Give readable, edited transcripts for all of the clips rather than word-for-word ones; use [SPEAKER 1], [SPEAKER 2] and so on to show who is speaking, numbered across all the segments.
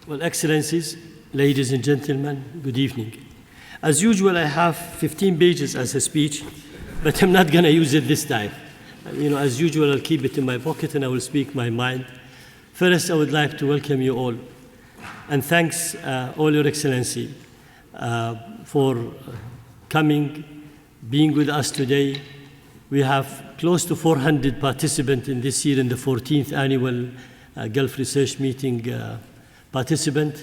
[SPEAKER 1] Well, Excellencies, ladies and gentlemen, good evening. As usual, I have 15 pages as a speech, but I'm not going to use it this time. As usual, I'll keep it in my pocket and I will speak my mind. First, I would like to welcome you all, and thanks all Your Excellency for coming, being with us today. We have close to 400 participants in this year in the 14th annual Gulf Research Meeting participant.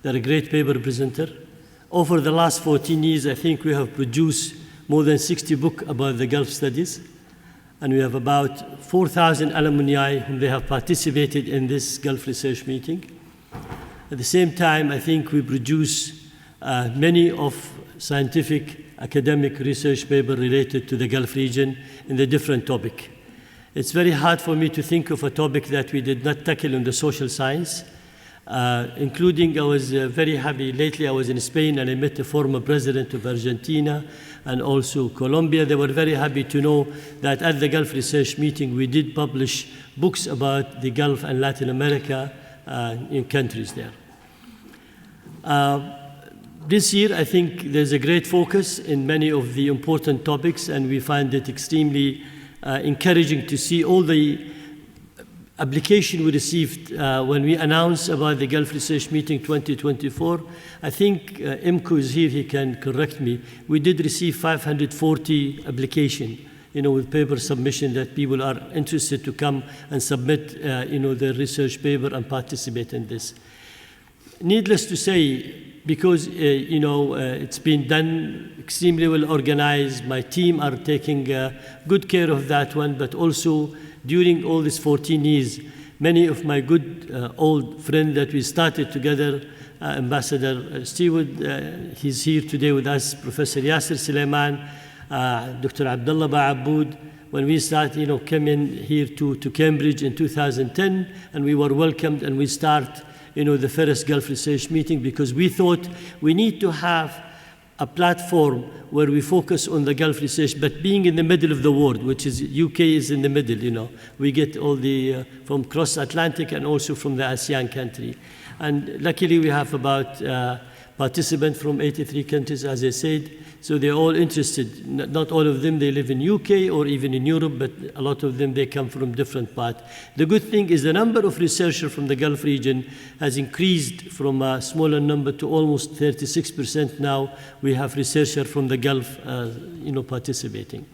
[SPEAKER 1] They're a great paper presenter. Over the last 14 years, I think we have produced more than 60 books about the Gulf studies, and we have about 4,000 alumni whom they have participated in this Gulf Research Meeting. At the same time, I think we produce many of scientific academic research papers related to the Gulf region in the different topic. It's very hard for me to think of a topic that we did not tackle in the social science, including I was very happy. Lately I was in Spain and I met the former president of Argentina and also Colombia. They were very happy to know that at the Gulf Research Meeting we did publish books about the Gulf and Latin America in countries there. This year I think there's a great focus in many of the important topics, and we find it extremely encouraging to see all the application we received when we announced about the Gulf Research Meeting 2024. I think IMCO is here, he can correct me. We did receive 540 applications, with paper submission that people are interested to come and submit, their research paper and participate in this. Needless to say, because it's been done extremely well organized, my team are taking good care of that one, but also during all these 14 years, many of my good old friends that we started together, Ambassador Stewart, he's here today with us, Professor Yasser Suleiman, Dr. Abdullah Ba'aboud, when we started, came in here to Cambridge in 2010, and we were welcomed, and we start, the first Gulf Research Meeting, because we thought we need to have a platform where we focus on the Gulf research, but being in the middle of the world, which is UK is in the middle, we get all the from cross Atlantic and also from the ASEAN country. And luckily we have about participants from 83 countries, as I said, so they're all interested. Not all of them, they live in UK or even in Europe, but a lot of them, they come from different parts. The good thing is the number of researchers from the Gulf region has increased from a smaller number to almost 36% now. We have researchers from the Gulf, participating.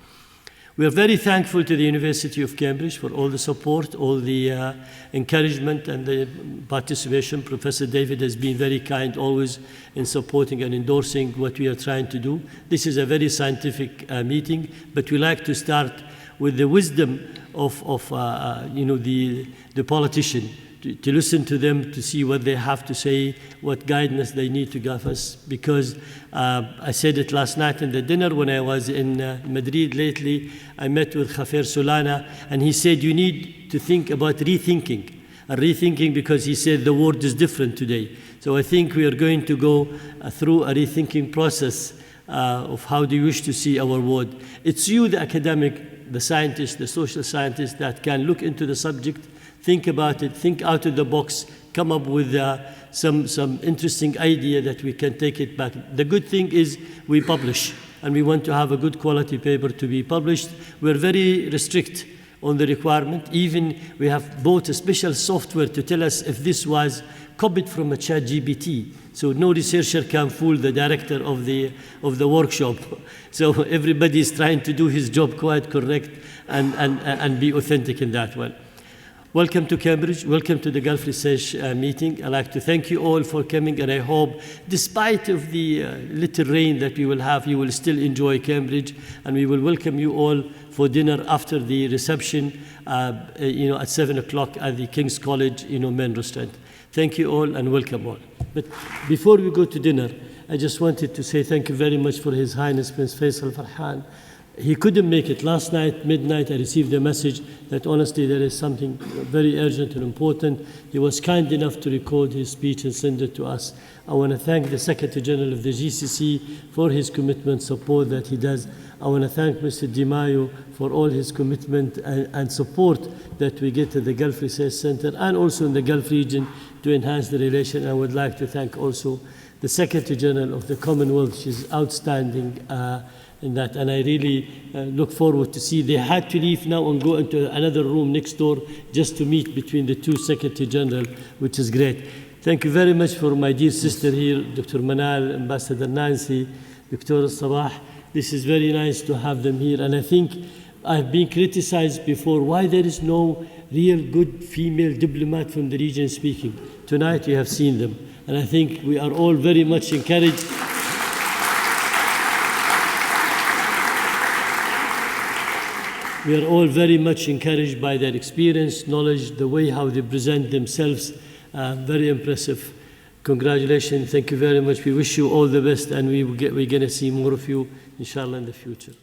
[SPEAKER 1] We are very thankful to the University of Cambridge for all the support, all the encouragement and the participation. Professor David has been very kind always in supporting and endorsing what we are trying to do. This is a very scientific meeting, but we like to start with the wisdom of the politician, to listen to them, to see what they have to say, what guidance they need to give us. Because I said it last night in the dinner when I was in Madrid lately, I met with Khafer Solana, and he said you need to think about rethinking, because he said the world is different today. So I think we are going to go through a rethinking process of how do you wish to see our world. It's you, the academic, the scientist, the social scientist, that can look into the subject, think about it, think out of the box, come up with some interesting idea that we can take it back. The good thing is we publish, and we want to have a good quality paper to be published. We're very strict on the requirement. Even we have bought a special software to tell us if this was copied from a ChatGPT. So no researcher can fool the director of the workshop. So everybody is trying to do his job quite correct and be authentic in that one. Welcome to Cambridge, welcome to the Gulf Research Meeting. I'd like to thank you all for coming, and I hope, despite of the little rain that we will have, you will still enjoy Cambridge, and we will welcome you all for dinner after the reception, at 7 o'clock at the King's College, main restaurant. Thank you all and welcome all. But before we go to dinner, I just wanted to say thank you very much for His Highness Prince Faisal Farhan. He couldn't make it. Last night, midnight, I received a message that honestly there is something very urgent and important. He was kind enough to record his speech and send it to us. I want to thank the Secretary General of the GCC for his commitment, support that he does. I want to thank Mr. Di Maio for all his commitment and support that we get at the Gulf Research Center and also in the Gulf region to enhance the relation. I would like to thank also the Secretary General of the Commonwealth. She's outstanding in that, and I really look forward to see. They had to leave now and go into another room next door just to meet between the two Secretary General, which is great. Thank you very much for my dear sister here, Dr. Manal, Ambassador Nancy, Dr. Sabah. This is very nice to have them here, and I think I've been criticized before why there is no real good female diplomat from the region speaking. Tonight you have seen them, and I think we are all very much encouraged. We are all very much encouraged by their experience, knowledge, the way how they present themselves. Very impressive. Congratulations. Thank you very much. We wish you all the best, and we're going to see more of you, inshallah, in the future.